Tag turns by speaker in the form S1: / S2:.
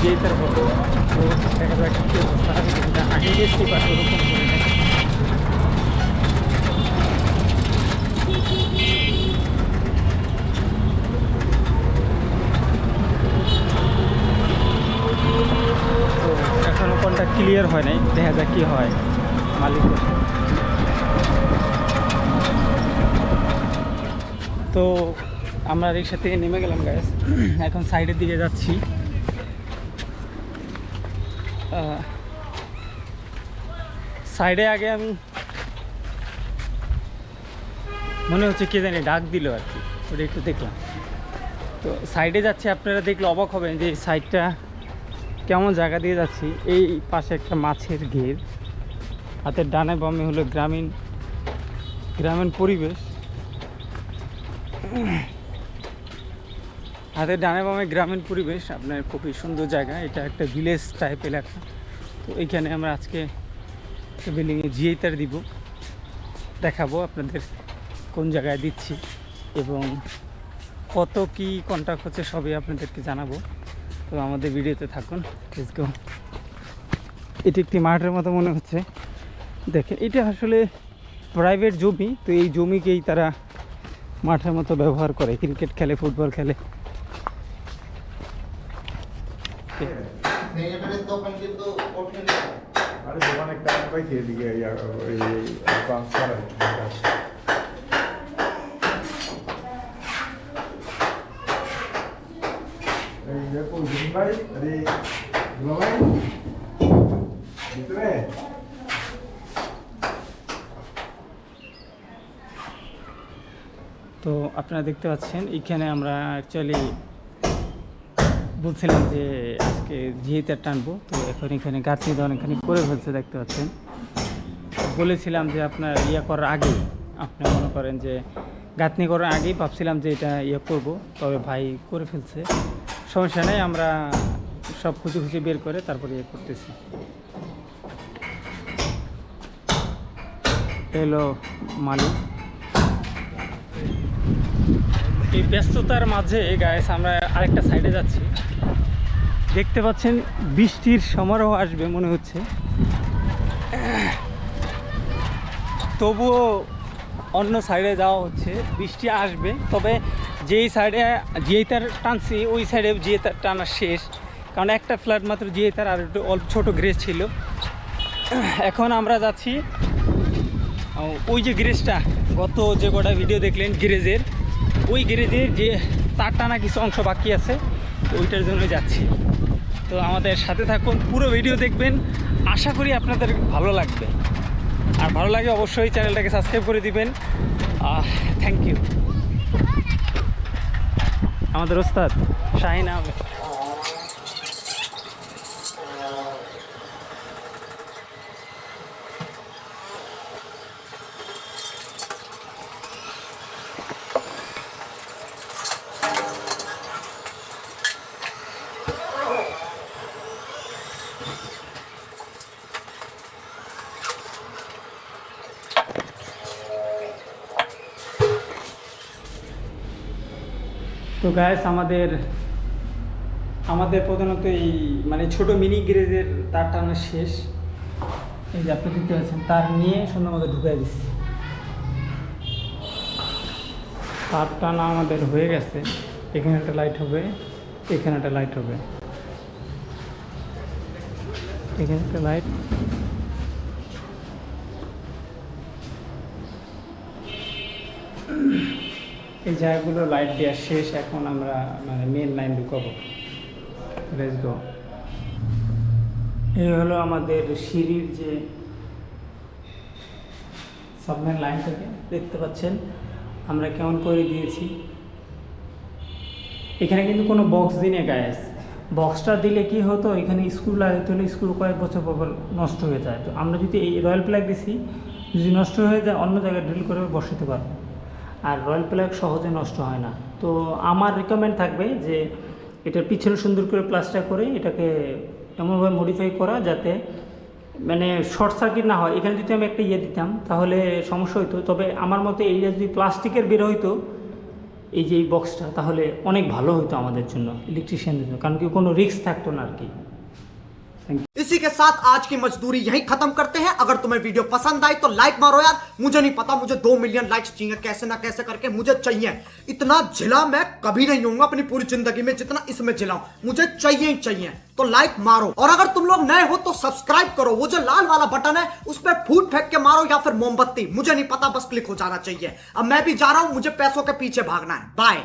S1: জিআইটার photo. তো দেখা যাক কী অবস্থা, যেটা আগে গেছি বা ওরকম করে নেই। তো এখনও কোনটা ক্লিয়ার হয় নাই, দেখা যাক কী হয় মালিকের। তো আমরা রিক্সা থেকে নেমে গেলাম গাইস, এখন সাইডের দিকে যাচ্ছি। সাইডে আগে আমি মনে হচ্ছে কে জানি ডাক দিল আর কি, ওটা একটু দেখলাম। তো সাইডে যাচ্ছি, আপনারা দেখলে অবাক হবেন যে সাইডটা কেমন জায়গা দিয়ে যাচ্ছি। এই পাশে একটা মাছের ঘের, হাতের ডানে বামে হলো গ্রামীণ পরিবেশ। হাতের ডানে বামে গ্রামীণ পরিবেশ, আপনার খুবই সুন্দর জায়গা। এটা একটা ভিলেজ টাইপ এলাকা। তো এইখানে আমরা আজকে একটা বিল্ডিংয়ে জিআইটার দিব, দেখাবো আপনাদের কোন জায়গায় দিচ্ছি এবং কত কি কন্ট্রাক্ট হচ্ছে সবই আপনাদেরকে জানাবো। তো আমাদের ভিডিওতে থাকুন, লেটস গো। এটি একটি মাঠের মতো মনে হচ্ছে, দেখেন এটা আসলে প্রাইভেট জমি। তো এই জমিকেই তারা মাঠের মতো ব্যবহার করে, ক্রিকেট খেলে, ফুটবল খেলে। তো আপনারা দেখতে পাচ্ছেন এখানে আমরা অ্যাকচুয়ালি বলছিলাম যে আজকে জিআইটার টানবো। তো এখন এখানে গাঁথনি দেওয়া অনেকখানি করে ফেলছে, দেখতে পাচ্ছেন। বলেছিলাম যে আপনার ইয়ে করার আগেই, আপনি মনে করেন যে গাঁথনি করার আগেই ভাবছিলাম যে এটা ইয়ে করব, তবে ভাই করে ফেলছে, সমস্যা নেই। আমরা সব খুঁজে বের করে তারপরে ইয়ে করতেছি। এলো মালিক। এই ব্যস্ততার মাঝে গাইস আমরা আরেকটা সাইডে যাচ্ছি, দেখতে পাচ্ছেন বৃষ্টির সমারোহ আসবে মনে হচ্ছে, তবুও অন্য সাইডে যাওয়া হচ্ছে। বৃষ্টি আসবে, তবে যেই সাইডে জিআইটার টানছি ওই সাইডে জিআইটার টানা শেষ, কারণ একটা ফ্ল্যাট মাত্র জিআইটার, আর একটু অল্প ছোটো গ্রেজ ছিল। এখন আমরা যাচ্ছি ওই যে গ্রেজটা, গত যে কটা ভিডিও দেখলেন গ্রেজের, ওই গ্যারেজের যে তার টানা কিছু অংশ বাকি আছে, ওইটার জন্য যাচ্ছি। তো আমাদের সাথে থাকুন, পুরো ভিডিও দেখবেন, আশা করি আপনাদের ভালো লাগবে। আর ভালো লাগে অবশ্যই চ্যানেলটাকে সাবস্ক্রাইব করে দিবেন। Thank you. আমাদের ওস্তাদ শাহিন আহমেদ। তো গাইস আমাদের প্রধানত এই মানে ছোট মিনি গ্যারেজের তার টানা শেষ। এই যে আপনি দেখতে পাচ্ছেন, তার নিয়ে সুন্দর মতো ঢুকাই দিচ্ছি। তার টানা আমাদের হয়ে গেছে। এখানে একটা লাইট হবে, এখানে একটা লাইট হবে, এখানে একটা লাইট, এই জায়গাগুলো লাইট দেওয়া শেষ। এখন আমরা মানে মেন লাইন ঢুকাবো। Let's go. এই হলো আমাদের সিঁড়ির যে সাবমেন লাইনটাকে দেখতে পাচ্ছেন আমরা কেমন করে দিয়েছি। এখানে কিন্তু কোনো বক্স দিই না গাইস। বক্সটা দিলে কি হতো, এখানে স্ক্রু লাগাতে হলে স্ক্রু কয়েক বছর পর নষ্ট হয়ে যায়। তো আমরা যদি এই রয়্যাল প্লাগ দিছি, যদি নষ্ট হয়ে যায় অন্য জায়গায় ড্রিল করে বসাতে পারবো। আর রয়্যাল প্লাগ সহজে নষ্ট হয় না। তো আমার রিকমেন্ড থাকবে যে এটার পিছনে সুন্দর করে প্লাস্টার করে এটাকে এমনভাবে মডিফাই করা যাতে মানে শর্ট সার্কিট না হয়। এখানে যদি আমি একটা ইয়ে দিতাম তাহলে সমস্যা হইতো। তবে আমার মতে এইটা যদি প্লাস্টিকের বের হইতো এই যে এই বক্সটা, তাহলে অনেক ভালো হতো আমাদের জন্য, ইলেকট্রিশিয়ানদের জন্য, কারণ কি কোনো রিস্ক থাকতো না আর কি।
S2: इसी के साथ आज की मजदूरी यहीं खत्म करते हैं। अगर तुम्हें वीडियो पसंद आई तो लाइक मारो यार, मुझे नहीं पता, मुझे 2 मिलियन लाइक्स चाहिए, कैसे ना कैसे करके मुझे चाहिए। इतना झिला मैं कभी नहीं होऊंगा अपनी पूरी जिंदगी में जितना इसमें झिलाऊं, मुझे चाहिए ही चाहिए। तो लाइक मारो, और अगर तुम लोग नए हो तो सब्सक्राइब करो, वो जो लाल वाला बटन है उस पर फूट फेंक के मारो या फिर मोमबत्ती, मुझे नहीं पता, बस क्लिक हो जाना चाहिए। अब मैं भी जा रहा हूं, मुझे पैसों के पीछे भागना है। बाय।